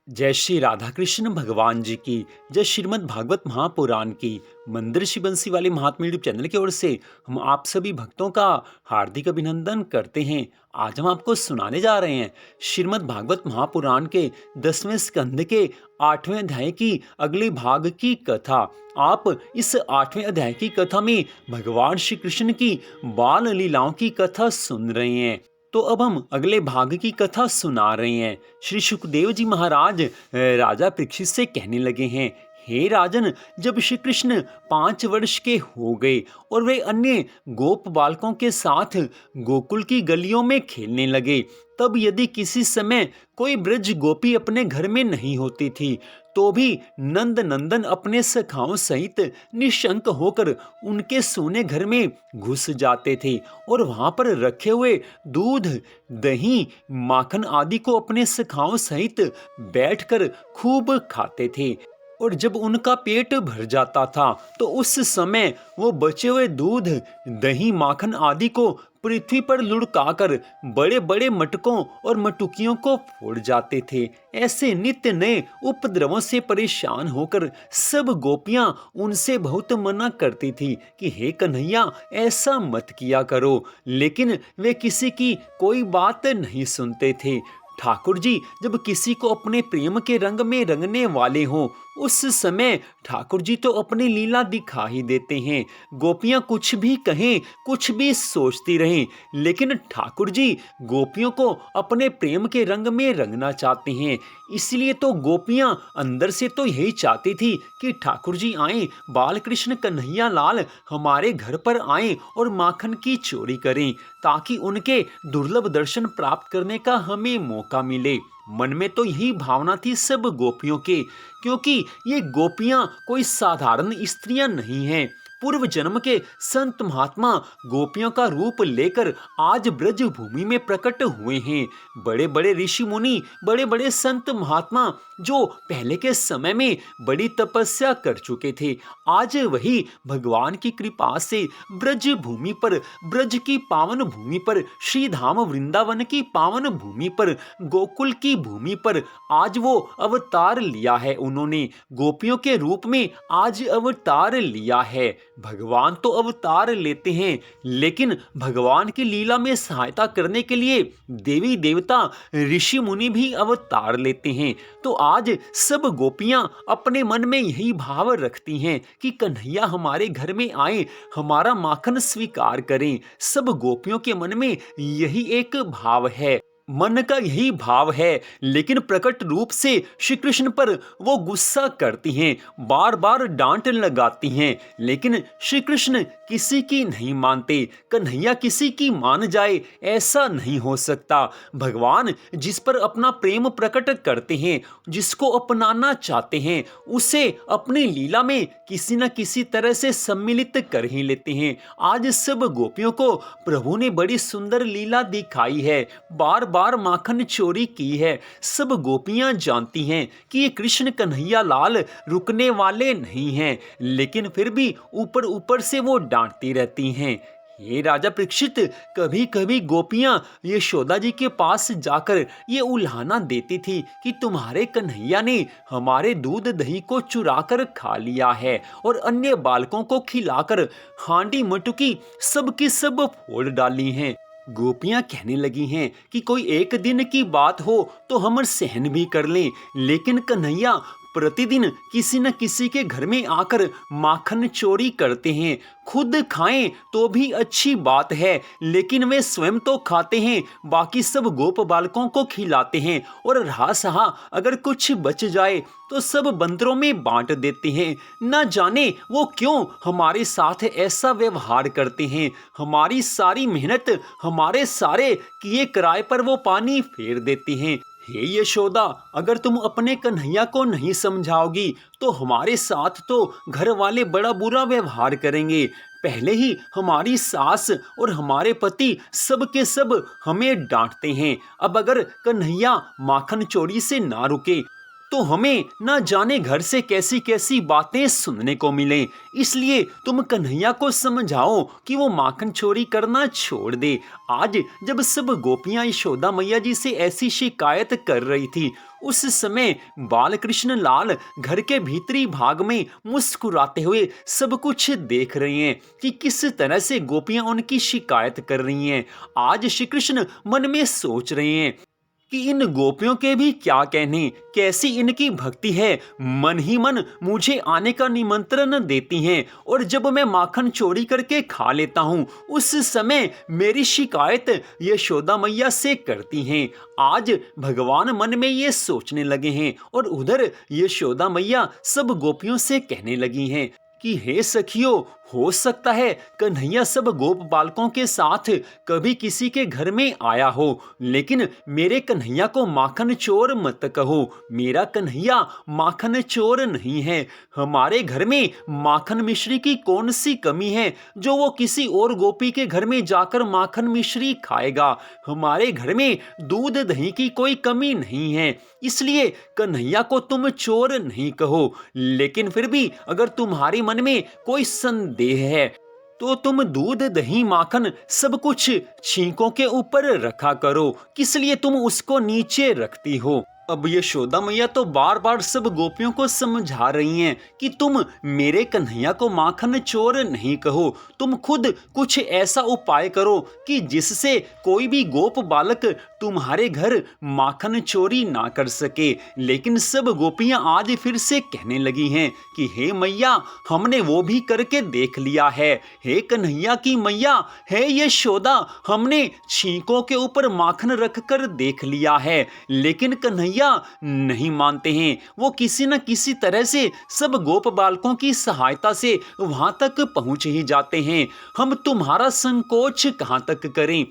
जय श्री राधा कृष्ण भगवान जी की। जय श्रीमद् भागवत महापुराण की। मंदिर श्री बंसी वाले महात्मा यूट्यूब चैनल की ओर से हम आप सभी भक्तों का हार्दिक अभिनंदन करते हैं। आज हम आपको सुनाने जा रहे हैं श्रीमद् भागवत महापुराण के 10वें स्कंद के 8वें अध्याय की अगले भाग की कथा। आप इस 8वें अध्याय की कथा में भगवान श्री कृष्ण की बाल लीलाओं की कथा सुन रहे हैं। तो अब हम अगले भाग की कथा सुना रहे हैं। श्री सुखदेव जी महाराज राजा परीक्षित से कहने लगे हैं, हे राजन, जब श्री कृष्ण 5 वर्ष के हो गए और वे अन्य गोप बालकों के साथ गोकुल की गलियों में खेलने लगे, तब यदि किसी समय कोई ब्रज गोपी अपने घर में नहीं होती थी, तो भी नंद नंदन अपने सखाओं सहित निशंक होकर उनके सोने घर में घुस जाते थे और वहां पर रखे हुए दूध, दही, माखन आदि को अपने सखाओं सहित बैठकर खूब खाते थे। और जब उनका पेट भर जाता था तो उस समय वो बचे हुए दूध, दही, माखन आदि को पृथ्वी पर लुढ़काकर बड़े बड़े मटकों और मटुकियों को फोड़ जाते थे। ऐसे नित्य नए उपद्रवों से परेशान होकर सब गोपियां उनसे बहुत मना करती थी कि हे कन्हैया, ऐसा मत किया करो, लेकिन वे किसी की कोई बात नहीं सुनते थे। ठाकुर जी जब किसी को अपने प्रेम के रंग में रंगने वाले हों, उस समय ठाकुर जी तो अपनी लीला दिखा ही देते हैं। गोपियां कुछ भी कहें, कुछ भी सोचती रहें, लेकिन ठाकुर जी गोपियों को अपने प्रेम के रंग में रंगना चाहते हैं। इसलिए तो गोपियां अंदर से तो यही चाहती थी कि ठाकुर जी आए, बाल कृष्ण कन्हैया लाल हमारे घर पर आए और माखन की चोरी करें, ताकि उनके दुर्लभ दर्शन प्राप्त करने का हमें मौका मिले। मन में तो यही भावना थी सब गोपियों के, क्योंकि ये गोपियां कोई साधारण स्त्रियां नहीं हैं। पूर्व जन्म के संत महात्मा गोपियों का रूप लेकर आज ब्रज भूमि में प्रकट हुए हैं। बड़े बड़े ऋषि मुनि, बड़े बड़े संत महात्मा जो पहले के समय में बड़ी तपस्या कर चुके थे, आज वही भगवान की कृपा से ब्रज भूमि पर, ब्रज की पावन भूमि पर, श्री धाम वृंदावन की पावन भूमि पर, गोकुल की भूमि पर आज वो अवतार लिया है। उन्होंने गोपियों के रूप में आज अवतार लिया है। भगवान तो अवतार लेते हैं, लेकिन भगवान की लीला में सहायता करने के लिए देवी देवता, ऋषि मुनि भी अवतार लेते हैं। तो आज सब गोपियां अपने मन में यही भाव रखती हैं कि कन्हैया हमारे घर में आए, हमारा माखन स्वीकार करें। सब गोपियों के मन में यही एक भाव है, मन का यही भाव है, लेकिन प्रकट रूप से श्री कृष्ण पर वो गुस्सा करती हैं, बार बार डांट लगाती हैं, लेकिन श्री कृष्ण किसी की नहीं मानते। कन्हैया किसी की मान जाए, ऐसा नहीं हो सकता। भगवान जिस पर अपना प्रेम प्रकट करते हैं, जिसको अपनाना चाहते हैं, उसे अपनी लीला में किसी न किसी तरह से सम्मिलित कर ही लेते हैं। आज सब गोपियों को प्रभु ने बड़ी सुंदर लीला दिखाई है, बार बार माखन चोरी की है। सब गोपियां जानती हैं कि ये कृष्ण कन्हैया लाल रुकने वाले नहीं हैं, लेकिन फिर भी ऊपर ऊपर से वो डांटती रहती हैं। ये राजा परीक्षित, कभी कभी गोपियां यशोदा जी के पास जाकर ये उल्हाना देती थी कि तुम्हारे कन्हैया ने हमारे दूध दही को चुरा कर खा लिया है और अन्य बालकों को खिलाकर हांडी मटुकी सब की सब फोड़ डाली हैं। गोपियां कहने लगी हैं कि कोई एक दिन की बात हो तो हम सहन भी कर लें, लेकिन कन्हैया प्रतिदिन किसी न किसी के घर में आकर माखन चोरी करते हैं। खुद खाएं तो भी अच्छी बात है, लेकिन वे स्वयं तो खाते हैं, बाकी सब गोप बालकों को खिलाते हैं, और रहा सहा अगर कुछ बच जाए तो सब बंदरों में बांट देते हैं। न जाने वो क्यों हमारे साथ ऐसा व्यवहार करते हैं। हमारी सारी मेहनत, हमारे सारे किए किराए पर वो पानी फेर देते हैं। हे यशोदा, अगर तुम अपने कन्हैया को नहीं समझाओगी तो हमारे साथ तो घर वाले बड़ा बुरा व्यवहार करेंगे। पहले ही हमारी सास और हमारे पति सब के सब हमें डांटते हैं, अब अगर कन्हैया माखन चोरी से ना रुके तो हमें ना जाने घर से कैसी कैसी बातें सुनने को मिलें। इसलिए तुम कन्हैया को समझाओ कि वो माखन चोरी करना छोड़ दे। आज जब सब गोपियां यशोदा मैया जी से ऐसी शिकायत कर रही थी, उस समय बालकृष्ण लाल घर के भीतरी भाग में मुस्कुराते हुए सब कुछ देख रहे हैं कि किस तरह से गोपियां उनकी शिकायत कर रही हैं। आज श्री कृष्ण मन में सोच रहे हैं कि इन गोपियों के भी क्या कहने, कैसी इनकी भक्ति है। मन ही मन मुझे आने का निमंत्रण देती हैं और जब मैं माखन चोरी करके खा लेता हूँ उस समय मेरी शिकायत यशोदा मैया से करती हैं। आज भगवान मन में ये सोचने लगे हैं और उधर यशोदा मैया सब गोपियों से कहने लगी हैं कि हे सखियों, हो सकता है कन्हैया सब गोप बालकों के साथ कभी किसी के घर में आया हो, लेकिन मेरे कन्हैया को माखन चोर मत कहो। मेरा कन्हैया माखन चोर नहीं है। हमारे घर में माखन मिश्री की कौन सी कमी है जो वो किसी और गोपी के घर में जाकर माखन मिश्री खाएगा। हमारे घर में दूध दही की कोई कमी नहीं है, इसलिए कन्हैया को तुम चोर नहीं कहो। लेकिन फिर भी अगर तुम्हारे मन में कोई संदेह है तो तुम दूध दही माखन सब कुछ छींकों के ऊपर रखा करो, किस लिए तुम उसको नीचे रखती हो। अब यशोदा मैया तो बार बार सब गोपियों को समझा रही हैं कि तुम मेरे कन्हैया को माखन चोर नहीं कहो, तुम खुद कुछ ऐसा उपाय करो कि जिससे कोई भी गोप बालक तुम्हारे घर माखन चोरी ना कर सके। लेकिन सब गोपियां आज फिर से कहने लगी हैं कि हे मैया, हमने वो भी करके देख लिया है। हे कन्हैया की मैया, हे यशोदा, हमने छींकों के ऊपर माखन रख कर देख लिया है, लेकिन कन्हैया नहीं मानते हैं। वो किसी न किसी तरह से सब गोप बालकों की सहायता से वहां तक पहुंच ही जाते हैं। हम तुम्हारा संकोच कहां तक करें।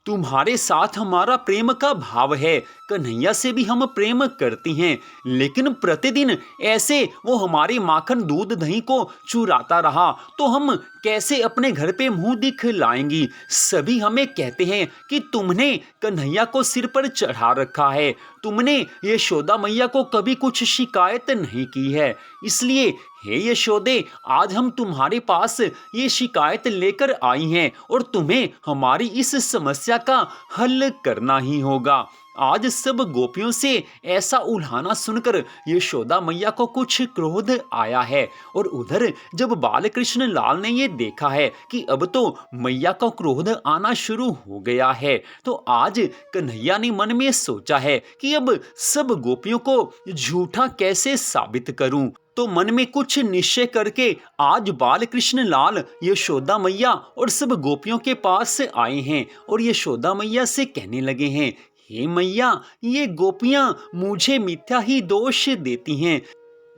तुम्हारे साथ हमारा प्रेम का भाव है, कन्हैया से भी हम प्रेम करती हैं, लेकिन प्रतिदिन ऐसे वो हमारे माखन दूध दही को चुराता रहा तो हम कैसे अपने घर पे मुंह दिखलाएंगी। सभी हमें कहते हैं कि तुमने कन्हैया को सिर पर चढ़ा रखा है, तुमने यशोदा मैया को कभी कुछ शिकायत नहीं की है। इसलिए हे यशोदे, आज हम तुम्हारे पास ये शिकायत लेकर आई हैं और तुम्हें हमारी इस समस्या का हल करना ही होगा। आज सब गोपियों से ऐसा उल्हाना सुनकर यशोदा मैया को कुछ क्रोध आया है और उधर जब बालकृष्ण लाल ने ये देखा है कि अब तो मैया का क्रोध आना शुरू हो गया है, तो आज कन्हैया ने मन में सोचा है कि अब सब गोपियों को झूठा कैसे साबित करूं। तो मन में कुछ निश्चय करके आज बालकृष्ण लाल यशोदा मैया और सब गोपियों के पास आए हैं और यशोदा मैया से कहने लगे हैं, हे मैया, ये गोपियां मुझे मिथ्या ही दोष देती हैं,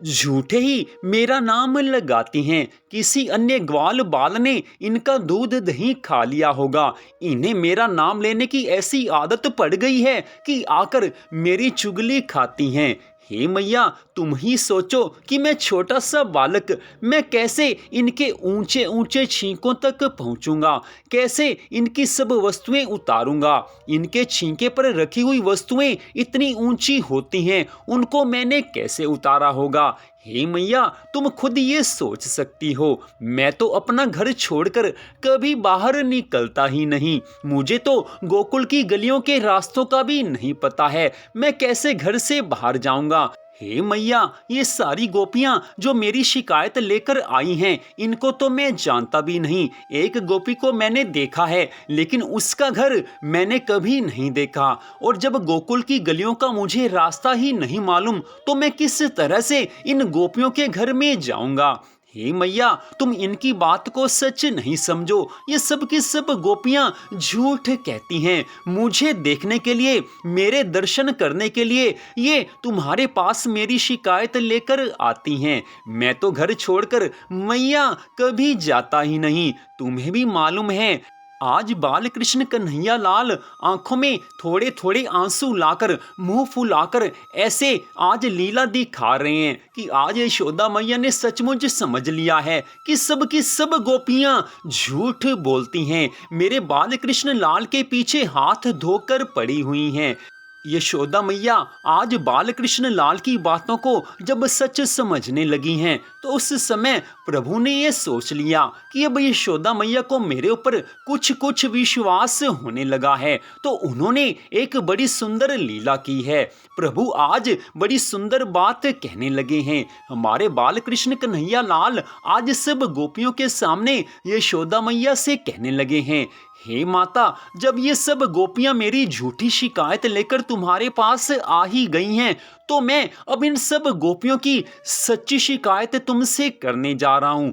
झूठे ही मेरा नाम लगाती हैं। किसी अन्य ग्वाल बाल ने इनका दूध दही खा लिया होगा। इन्हें मेरा नाम लेने की ऐसी आदत पड़ गई है कि आकर मेरी चुगली खाती हैं। हे मैया, तुम ही सोचो कि मैं छोटा सा बालक, मैं कैसे इनके ऊंचे ऊंचे छींकों तक पहुंचूंगा, कैसे इनकी सब वस्तुएं उतारूंगा। इनके छींके पर रखी हुई वस्तुएं इतनी ऊंची होती हैं, उनको मैंने कैसे उतारा होगा। हे मैया, तुम खुद ये सोच सकती हो, मैं तो अपना घर छोड़कर कभी बाहर निकलता ही नहीं। मुझे तो गोकुल की गलियों के रास्तों का भी नहीं पता है, मैं कैसे घर से बाहर जाऊंगा। हे मैया, ये सारी गोपियां जो मेरी शिकायत लेकर आई हैं, इनको तो मैं जानता भी नहीं। एक गोपी को मैंने देखा है, लेकिन उसका घर मैंने कभी नहीं देखा। और जब गोकुल की गलियों का मुझे रास्ता ही नहीं मालूम, तो मैं किस तरह से इन गोपियों के घर में जाऊंगा। हे मैया, तुम इनकी बात को सच नहीं समझो। ये सब की सब गोपियां झूठ कहती हैं। मुझे देखने के लिए, मेरे दर्शन करने के लिए ये तुम्हारे पास मेरी शिकायत लेकर आती हैं। मैं तो घर छोड़कर मैया कभी जाता ही नहीं। तुम्हें भी मालूम है, आज बालकृष्ण कन्हैया लाल आंखों में थोड़े थोड़े आंसू लाकर, मुंह फुलाकर ऐसे आज लीला दिखा रहे हैं कि आज यशोदा मैया ने सचमुच समझ लिया है कि सब की सब गोपियां झूठ बोलती हैं, मेरे बालकृष्ण लाल के पीछे हाथ धोकर पड़ी हुई हैं। यशोदा मैया आज बाल कृष्ण लाल की बातों को जब सच समझने लगी हैं तो उस समय प्रभु ने ये सोच लिया कि अब यशोदा मैया को मेरे ऊपर कुछ कुछ विश्वास होने लगा है, तो उन्होंने एक बड़ी सुंदर लीला की है। प्रभु आज बड़ी सुंदर बात कहने लगे हैं। हमारे बाल कृष्ण कन्हैया लाल आज सब गोपियों के सामने यशोदा मैया से कहने लगे हैं, हे माता, जब ये सब गोपियां मेरी झूठी शिकायत लेकर तुम्हारे पास आ ही गई हैं, तो मैं अब इन सब गोपियों की सच्ची शिकायत तुमसे करने जा रहा हूं।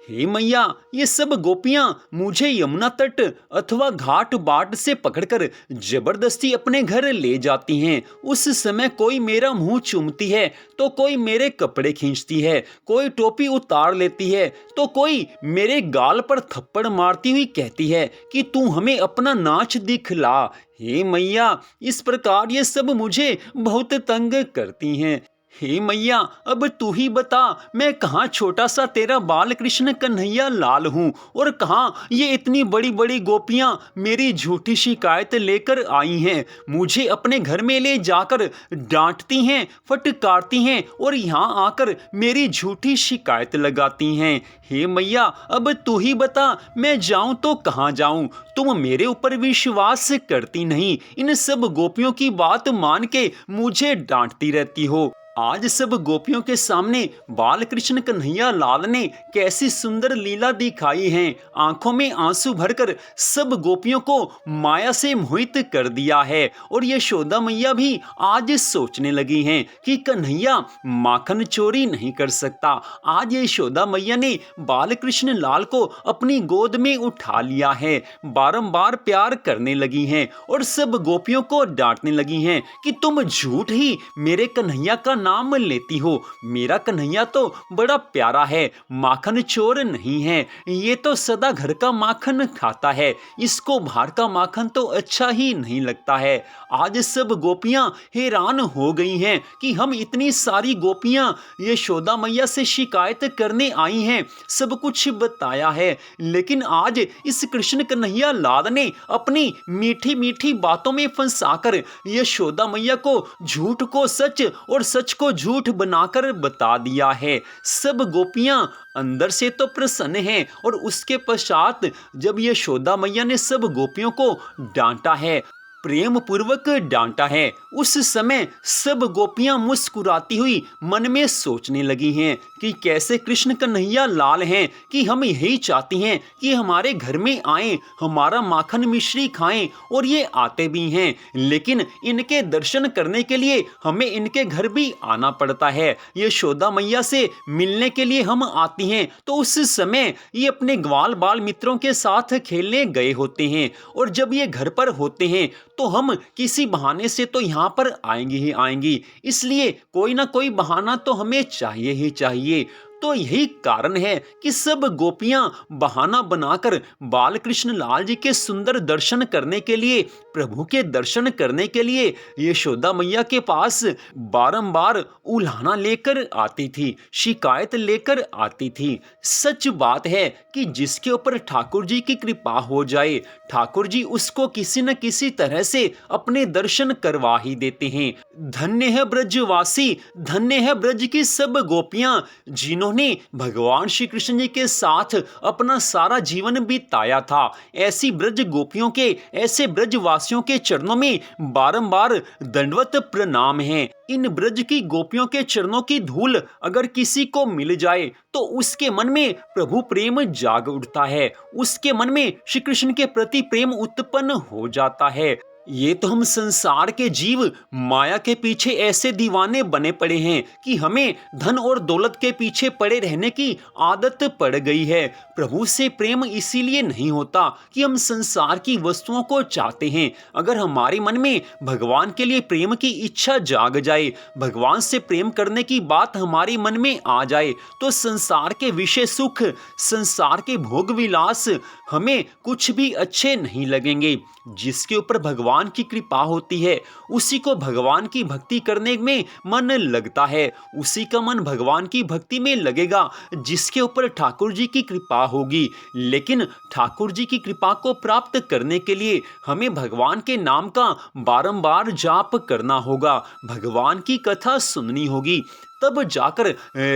हे मैया, ये सब गोपियां मुझे यमुना तट अथवा घाट बाट से पकड़कर जबरदस्ती अपने घर ले जाती हैं। उस समय कोई मेरा मुंह चूमती है तो कोई मेरे कपड़े खींचती है, कोई टोपी उतार लेती है तो कोई मेरे गाल पर थप्पड़ मारती हुई कहती है कि तू हमें अपना नाच दिखला। हे मैया, इस प्रकार ये सब मुझे बहुत तंग करती हैं। हे मैया, अब तू ही बता, मैं कहाँ छोटा सा तेरा बाल कृष्ण कन्हैया लाल हूँ और कहाँ ये इतनी बड़ी बड़ी गोपियाँ मेरी झूठी शिकायत लेकर आई हैं, मुझे अपने घर में ले जाकर डांटती हैं, फटकारती हैं और यहाँ आकर मेरी झूठी शिकायत लगाती हैं। हे मैया, अब तू ही बता, मैं जाऊँ तो कहाँ जाऊँ? तुम मेरे ऊपर विश्वास करती नहीं, इन सब गोपियों की बात मान के मुझे डांटती रहती हो। आज सब गोपियों के सामने बाल कृष्ण कन्हैया लाल ने कैसी सुंदर लीला दिखाई है। आंखों में आंसू भरकर सब गोपियों को माया से मोहित कर दिया है। और यशोदा मैया भी आज सोचने लगी हैं कि कन्हैया माखन चोरी नहीं कर सकता। आज यशोदा मैया ने बाल कृष्ण लाल को अपनी गोद में उठा लिया है, बारंबार प्यार करने लगी हैं और सब गोपियों को डांटने लगी हैं कि तुम झूठ ही मेरे कन्हैया का नाम लेती हो। मेरा कन्हैया तो बड़ा प्यारा है, माखन चोर नहीं है, ये तो सदा घर का माखन खाता है, इसको बाहर का माखन तो अच्छा ही नहीं लगता है। आज सब गोपियां हैरान हो गई हैं कि हम इतनी सारी गोपियां यशोदा मैया से शिकायत करने आई हैं, सब कुछ बताया है, लेकिन आज इस कृष्ण कन्हैया लाल ने अपनी मीठी मीठी बातों में फंसाकर यशोदा मैया को झूठ को सच और सच को झूठ बनाकर बता दिया है। सब गोपियां अंदर से तो प्रसन्न हैं और उसके पश्चात जब यशोदा मैया ने सब गोपियों को डांटा है, प्रेम पूर्वक डांटा है, उस समय सब गोपियां मुस्कुराती हुई मन में सोचने लगी हैं कि कैसे कृष्ण कन्हैया लाल हैं कि हम यही चाहती हैं कि हमारे घर में आएं, हमारा माखन मिश्री खाएं, और ये आते भी हैं, लेकिन इनके दर्शन करने के लिए हमें इनके घर भी आना पड़ता है। यशोदा मैया से मिलने के लिए हम आती हैं तो उस समय ये अपने ग्वाल बाल मित्रों के साथ खेलने गए होते हैं, और जब ये घर पर होते हैं तो हम किसी बहाने से तो यहाँ पर आएंगे ही आएंगी, इसलिए कोई ना कोई बहाना तो हमें चाहिए ही चाहिए। तो यही कारण है कि सब गोपियां बहाना बनाकर बाल कृष्ण लाल जी के सुंदर दर्शन करने के लिए, प्रभु के दर्शन करने के लिए यशोदा मैया के पास बारंबार उल्हाना लेकर आती थी, शिकायत लेकर आती थी। सच बात है कि जिसके ऊपर ठाकुर जी की कृपा हो जाए, ठाकुर जी उसको किसी न किसी तरह से अपने दर्शन करवा ही देते हैं। धन्य है ब्रजवासी, धन्य है ब्रज की सब गोपियां जिन्होंने भगवान श्री कृष्ण जी के साथ अपना सारा जीवन बिताया था। ऐसी ब्रज गोपियों के, ऐसे ब्रजवासियों के चरणों में बारंबार दंडवत प्रणाम है। इन ब्रज की गोपियों के चरणों की धूल अगर किसी को मिल जाए तो उसके मन में प्रभु प्रेम जाग उठता है, उसके मन में श्री कृष्ण के प्रति प्रेम उत्पन्न हो जाता है। ये तो हम संसार के जीव माया के पीछे ऐसे दीवाने बने पड़े हैं कि हमें धन और दौलत के पीछे पड़े रहने की आदत पड़ गई है। प्रभु से प्रेम इसीलिए नहीं होता कि हम संसार की वस्तुओं को चाहते हैं। अगर हमारे मन में भगवान के लिए प्रेम की इच्छा जाग जाए, भगवान से प्रेम करने की बात हमारे मन में आ जाए, तो संसार के विषय सुख, संसार के भोग विलास हमें कुछ भी अच्छे नहीं लगेंगे। जिसके ऊपर भगवान की कृपा होती है, उसी को भगवान की भक्ति करने में मन लगता है, उसी का मन भगवान की भक्ति में लगेगा जिसके ऊपर ठाकुर जी की कृपा होगी। लेकिन ठाकुर जी की कृपा को प्राप्त करने के लिए हमें भगवान के नाम का बारंबार जाप करना होगा, भगवान की कथा सुननी होगी, तब जाकर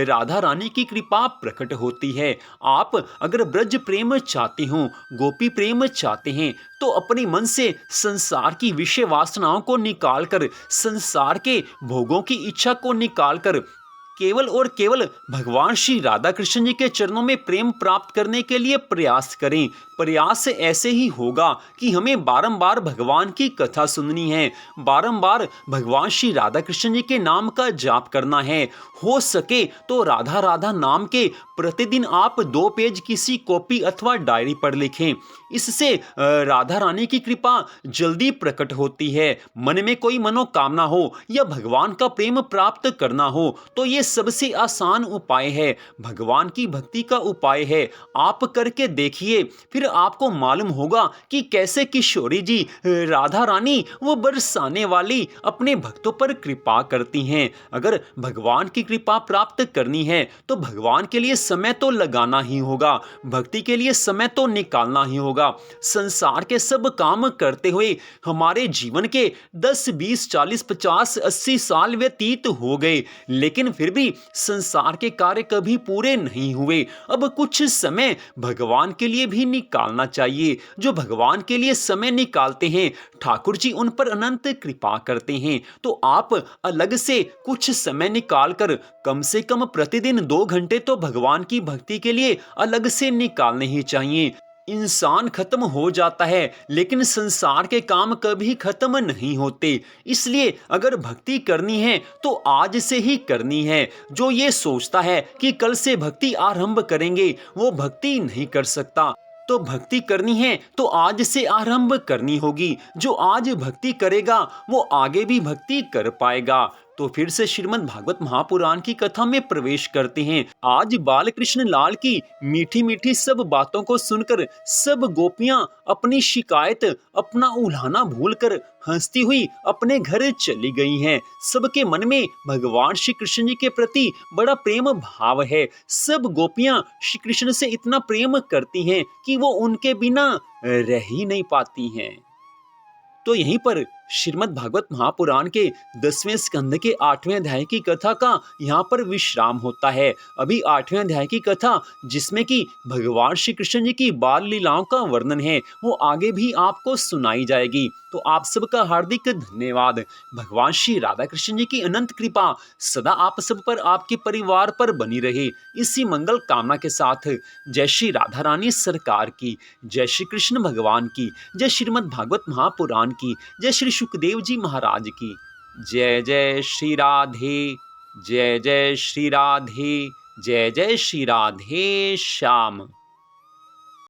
राधा रानी की कृपा प्रकट होती है। आप अगर ब्रज प्रेम चाहते हो, गोपी प्रेम चाहते हैं, तो अपने मन से संसार की विषय वासनाओं को निकालकर, संसार के भोगों की इच्छा को निकालकर केवल और केवल भगवान श्री राधा कृष्ण जी के चरणों में प्रेम प्राप्त करने के लिए प्रयास करें। प्रयास ऐसे ही होगा कि हमें बारंबार भगवान की कथा सुननी है, बारंबार भगवान श्री राधा कृष्ण जी के नाम का जाप करना है। हो सके तो राधा राधा नाम के प्रतिदिन आप 2 पेज किसी कॉपी अथवा डायरी पर लिखें। इससे राधा रानी की कृपा जल्दी प्रकट होती है। मन में कोई मनोकामना हो या भगवान का प्रेम प्राप्त करना हो तो ये सबसे आसान उपाय है, भगवान की भक्ति का उपाय है। आप करके देखिए, फिर आपको मालूम होगा कि कैसे किशोरी जी राधा रानी वो बरसाने वाली अपने भक्तों पर कृपा करती हैं। अगर भगवान की कृपा प्राप्त करनी है तो भगवान के लिए समय तो लगाना ही होगा, भक्ति के लिए समय तो निकालना ही होगा। संसार के सब काम करते हुए हमारे जीवन के 10, 20, 40, 50, 80 साल व्यतीत हो गए, लेकिन फिर भी संसार के कार्य कभी पूरे नहीं हुए। अब कुछ समय भगवान के लिए भी निकालना चाहिए। जो भगवान के लिए समय निकालते हैं, ठाकुर जी उन पर अनंत कृपा करते हैं। तो आप अलग से कुछ समय निकालकर कम से कम प्रतिदिन 2 घंटे तो भगवान की भक्ति के लिए अलग से निकालने ही चाहिए। इंसान खत्म हो जाता है, लेकिन संसार के काम कभी खत्म नहीं होते। इसलिए अगर भक्ति करनी है तो आज से ही करनी है। जो ये सोचता है कि कल से भक्ति आरंभ करेंगे, वो भक्ति नहीं कर सकता। तो भक्ति करनी है तो आज से आरंभ करनी होगी। जो आज भक्ति करेगा वो आगे भी भक्ति कर पाएगा। तो फिर से श्रीमद् भागवत महापुराण की कथा में प्रवेश करते हैं। आज बाल कृष्ण लाल की मीठी मीठी सब बातों को सुनकर सब गोपियां अपनी शिकायत, अपना उल्हाना भूलकर हंसती हुई अपने घर चली गई हैं। सबके मन में भगवान श्री कृष्ण जी के प्रति बड़ा प्रेम भाव है। सब गोपियां श्री कृष्ण से इतना प्रेम करती हैं कि वो उनके बिना रह ही नहीं पाती हैं। तो यहीं पर श्रीमद् भागवत महापुराण के 10वें स्कंद के 8वें अध्याय की कथा का यहाँ पर विश्राम होता है। अभी 8वें अध्याय की कथा, जिसमें कि भगवान श्री कृष्ण जी की बाल लीलाओं का वर्णन है, वो आगे भी आपको सुनाई जाएगी। तो आप सबका हार्दिक धन्यवाद। भगवान श्री राधा कृष्ण जी की अनंत कृपा सदा आप सब पर, आपके परिवार पर बनी रहे, इसी मंगल कामना के साथ जय श्री राधा रानी सरकार की, जय श्री कृष्ण भगवान की, जय श्रीमद् भागवत महापुराण की, जय श्री सुखदेव जी महाराज की। जय जय श्री राधे, जय जय श्री राधे, जय जय श्री राधे श्याम।